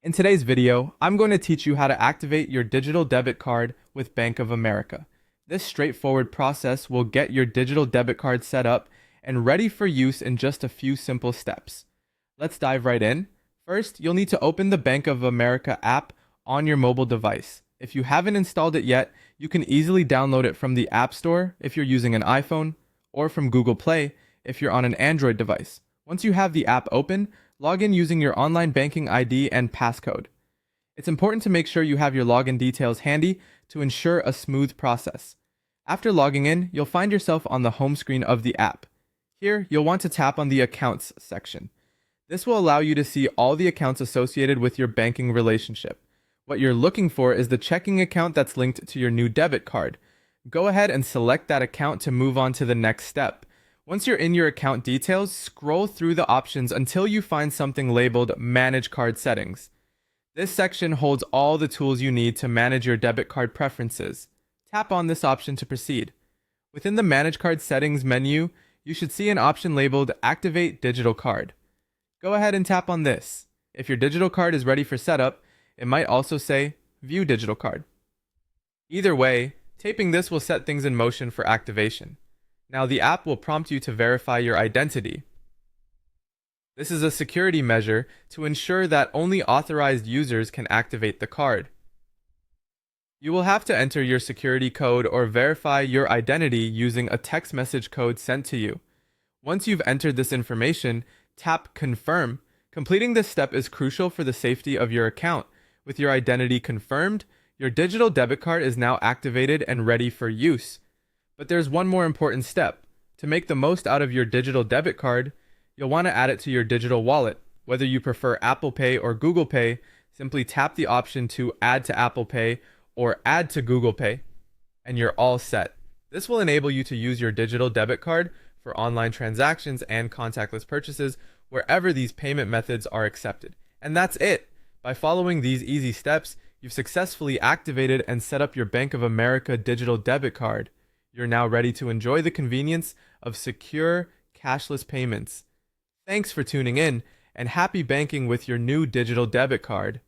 In today's video, I'm going to teach you how to activate your digital debit card with Bank of America. This straightforward process will get your digital debit card set up and ready for use in just a few simple steps. Let's dive right in. First, you'll need to open the Bank of America app on your mobile device. If you haven't installed it yet, you can easily download it from the App Store if you're using an iPhone, or from Google Play if you're on an Android device. Once you have the app open, log in using your online banking ID and passcode. It's important to make sure you have your login details handy to ensure a smooth process. After logging in, you'll find yourself on the home screen of the app. Here, you'll want to tap on the Accounts section. This will allow you to see all the accounts associated with your banking relationship. What you're looking for is the checking account that's linked to your new debit card. Go ahead and select that account to move on to the next step. Once you're in your account details, scroll through the options until you find something labeled Manage Card Settings. This section holds all the tools you need to manage your debit card preferences. Tap on this option to proceed. Within the Manage Card Settings menu, you should see an option labeled Activate Digital Card. Go ahead and tap on this. If your digital card is ready for setup, it might also say View Digital Card. Either way, taping this will set things in motion for activation. Now the app will prompt you to verify your identity. This is a security measure to ensure that only authorized users can activate the card. You will have to enter your security code or verify your identity using a text message code sent to you. Once you've entered this information, tap Confirm. Completing this step is crucial for the safety of your account. With your identity confirmed, your digital debit card is now activated and ready for use. But there's one more important step. To make the most out of your digital debit card, you'll want to add it to your digital wallet. Whether you prefer Apple Pay or Google Pay, simply tap the option to Add to Apple Pay or Add to Google Pay, and you're all set. This will enable you to use your digital debit card for online transactions and contactless purchases wherever these payment methods are accepted. And that's it. By following these easy steps, you've successfully activated and set up your Bank of America digital debit card. You're now ready to enjoy the convenience of secure, cashless payments. Thanks for tuning in, and happy banking with your new digital debit card.